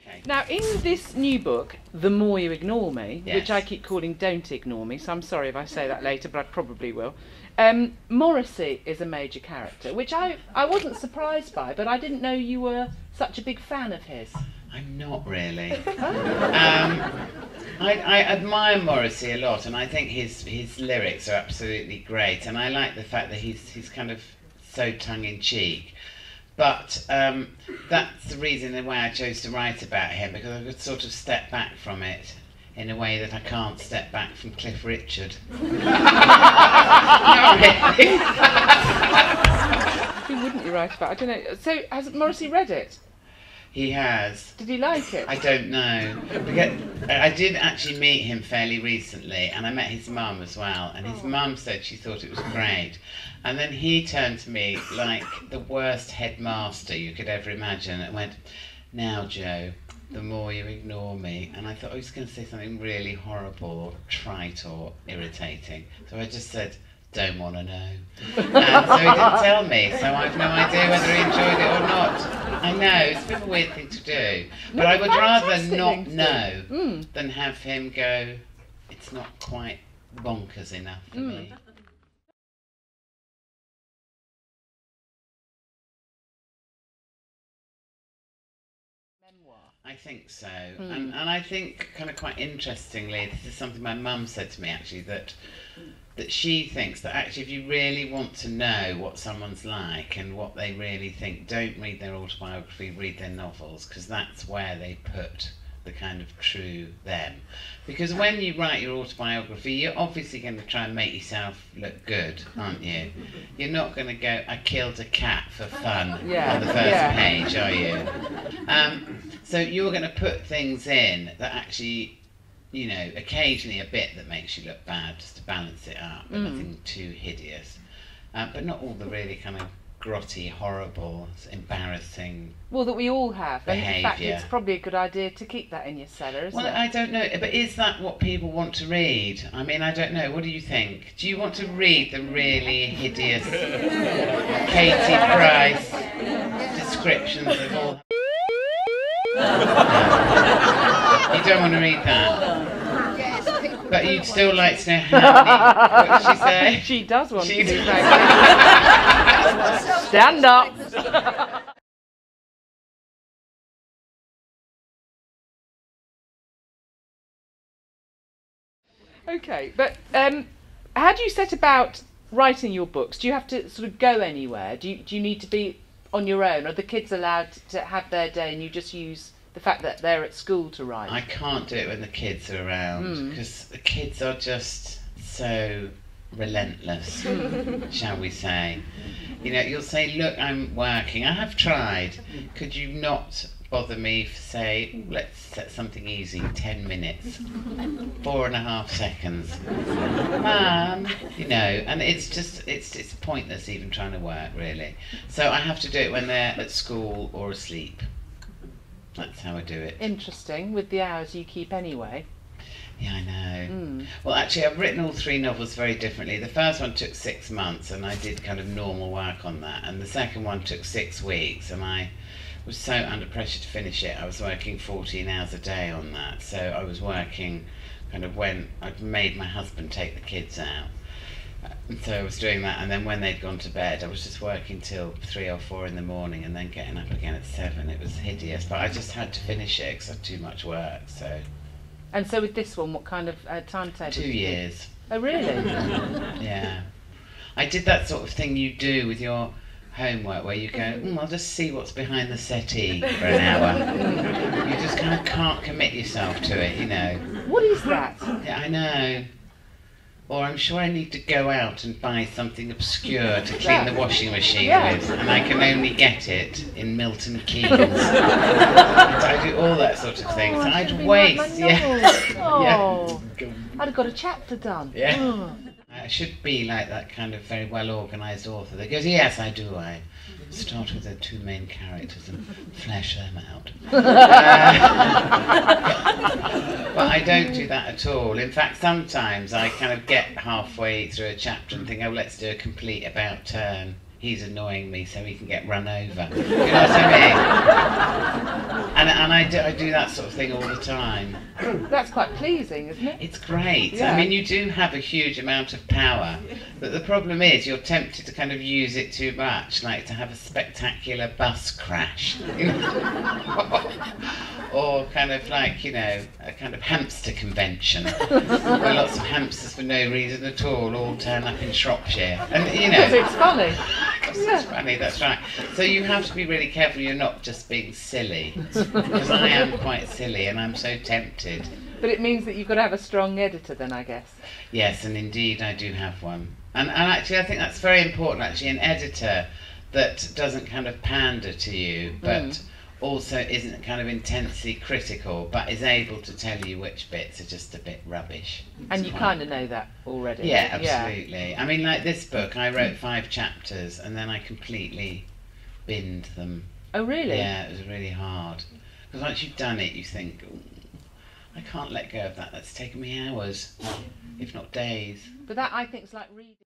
Okay. Now, in this new book, The More You Ignore Me, Yes. which I keep calling Don't Ignore Me, so I'm sorry if I say that later, but I probably will. Morrissey is a major character, which I wasn't surprised by, but I didn't know you were such a big fan of his. I'm not really. I admire Morrissey a lot, and I think his lyrics are absolutely great, and I like the fact that he's kind of so tongue-in-cheek. But that's the reason why I chose to write about him, because I could sort of step back from it in a way that I can't step back from Cliff Richard. Not really. Who wouldn't you write about? I don't know. So, has Morrissey read it? He has. Did he like it? I don't know. Because I did actually meet him fairly recently, and I met his mum as well, and his mum said she thought it was great. And then he turned to me like the worst headmaster you could ever imagine and went, "Now, Joe, the more you ignore me." And I thought, oh, he's going to say something really horrible or trite or irritating. So I just said, "Don't want to know." And so he didn't tell me, so I've no idea whether he enjoyed it or not. I know, it's a bit of a weird thing to do. But I would rather not know than have him go, it's not quite bonkers enough for me. I think so. And I think, kind of quite interestingly, this is something my mum said to me actually, that she thinks that actually if you really want to know what someone's like and what they really think, don't read their autobiography, read their novels, because that's where they put the kind of true them. Because when you write your autobiography, you're obviously going to try and make yourself look good, aren't you? You're not going to go, "I killed a cat for fun" on the first page, are you? So you're going to put things in that actually, you know, occasionally a bit that makes you look bad, just to balance it up, but nothing too hideous. But not all the really kind of grotty, horrible, embarrassing Well, that we all have. And in fact, behaviour. it's probably a good idea to keep that in your cellar, isn't Well, it? I don't know, but is that what people want to read? I mean, I don't know. What do you think? Do you want to read the really hideous Katie Price descriptions of all... You don't want to read that? But you'd still like to know how many... What did she say? She does want She to do does. that. Stand up. Okay, but how do you set about writing your books? Do you have to sort of go anywhere? Do you need to be on your own? Are the kids allowed to have their day and you just use the fact that they're at school to write? I can't do it when the kids are around, because the kids are just so relentless, shall we say. You know, you'll say, "Look, I'm working." I have tried. Could you not bother me for, say, let's set something easy, 10 minutes, 4.5 seconds. Mum, you know, and it's just, it's pointless even trying to work, really. So I have to do it when they're at school or asleep. That's how I do it. Interesting, with the hours you keep anyway. Yeah, I know. Well, actually, I've written all 3 novels very differently. The first one took 6 months, and I did kind of normal work on that. And the second one took 6 weeks, and I was so under pressure to finish it. I was working 14 hours a day on that. So I was working kind of when I'd made my husband take the kids out. And so I was doing that, and then when they'd gone to bed, I was just working till 3 or 4 in the morning, and then getting up again at 7. It was hideous, but I just had to finish it because I had too much work. So. And so with this one, what kind of timetable? 2 years. Oh, really? Yeah. I did that sort of thing you do with your homework, where you go, I'll just see what's behind the settee for an hour. You just kind of can't commit yourself to it, you know. What is that? Yeah, I know. Or I'm sure I need to go out and buy something obscure to clean the washing machine with, and I can only get it in Milton Keynes. I do all that sort of thing, so I'd waste. Oh, I'd have got a chapter done. Yeah. Oh. I should be like that kind of very well-organised author that goes, yes, I do. I start with the 2 main characters and flesh them out. But I don't do that at all. In fact, sometimes I kind of get halfway through a chapter and think, oh, let's do a complete about turn. He's annoying me so he can get run over. You know what I mean? and I do that sort of thing all the time. That's quite pleasing, isn't it? It's great. Yeah. I mean, you do have a huge amount of power, but the problem is you're tempted to kind of use it too much, like to have a spectacular bus crash, you know? Or kind of like, you know, a kind of hamster convention where lots of hamsters for no reason at all turn up in Shropshire. And, you know, Because it's funny. it's funny, that's right. So you have to be really careful you're not just being silly, because I am quite silly and I'm so tempted. But it means that you've got to have a strong editor then, I guess. Yes, and indeed I do have one. And actually I think that's very important, actually, an editor that doesn't kind of pander to you, but also isn't kind of intensely critical, but is able to tell you which bits are just a bit rubbish. And you kind of know that already. Yeah, absolutely. Yeah. I mean, like this book, I wrote 5 chapters and then I completely binned them. Oh, really? Yeah, it was really hard. Because once you've done it, you think, I can't let go of that. That's taken me hours, if not days. But that, I think, is like reading.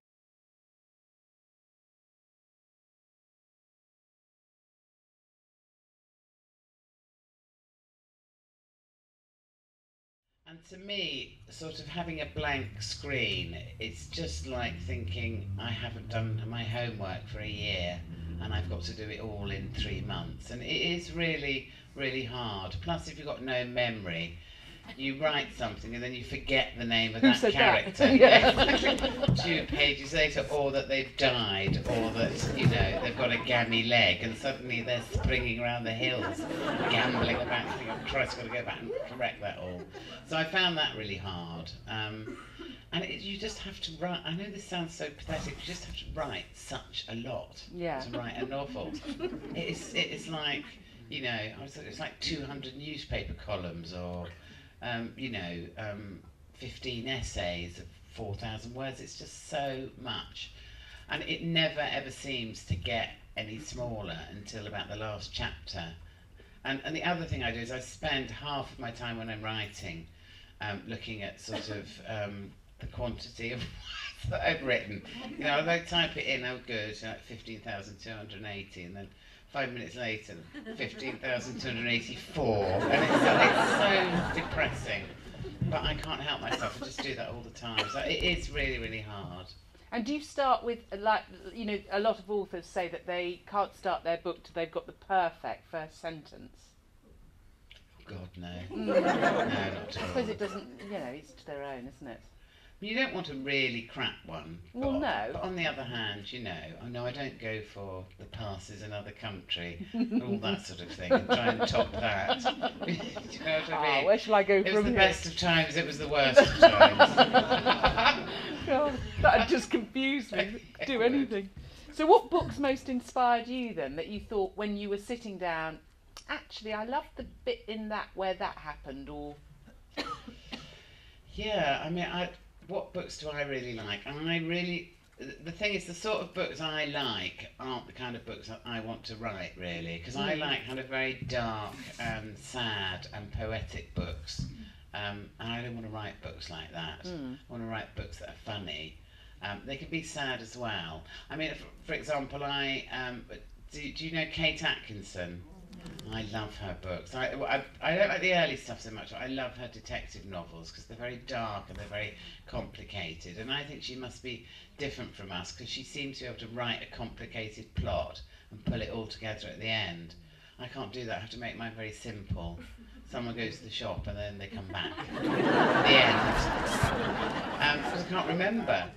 And to me, sort of having a blank screen, it's just like thinking, I haven't done my homework for a year and I've got to do it all in 3 months. And it is really, really hard. Plus, if you've got no memory, you write something and then you forget the name of that character. Yeah. 2 pages later, or that they've died, or that, you know, they've got a gammy leg, and suddenly they're springing around the hills, gambling about, and thinking, oh Christ, I've got to go back and correct that all. So I found that really hard. And you just have to write, I know this sounds so pathetic, you just have to write such a lot to write a novel. It's like, you know, it's like 200 newspaper columns, or 15 essays of 4,000 words. It's just so much, and it never ever seems to get any smaller until about the last chapter. And the other thing I do is I spend half of my time when I'm writing looking at sort of the quantity of words that I've written. You know, I type it in, oh good, like 15,280, and then 5 minutes later, 15,284, and it's so depressing. But I can't help myself, I just do that all the time. So it is really, really hard. And do you start with, like, you know, a lot of authors say that they can't start their book till they've got the perfect first sentence. God, no. No, not at all. I suppose it doesn't, you know, it's to their own, isn't it? You don't want a really crap one. Well, no. But on the other hand, you know, I don't go for the passes another country and all that sort of thing and try and top that. Do you know what I mean? Where shall I go from here? It was the best of times, it was the worst of times. God, that'd just confuse me. Do anything. So what books most inspired you then, that you thought when you were sitting down, actually I loved the bit in that where that happened, or... Yeah, I mean, what books do I really like? The thing is, the sort of books I like aren't the kind of books that I want to write, really, because I like kind of very dark and sad and poetic books, and I don't want to write books like that. I want to write books that are funny. They can be sad as well. I mean, for example, do you know Kate Atkinson? I love her books. I don't like the early stuff so much, but I love her detective novels because they're very dark and they're very complicated, and I think she must be different from us because she seems to be able to write a complicated plot and pull it all together at the end. I can't do that. I have to make mine very simple. Someone goes to the shop and then they come back at the end. Because I can't remember.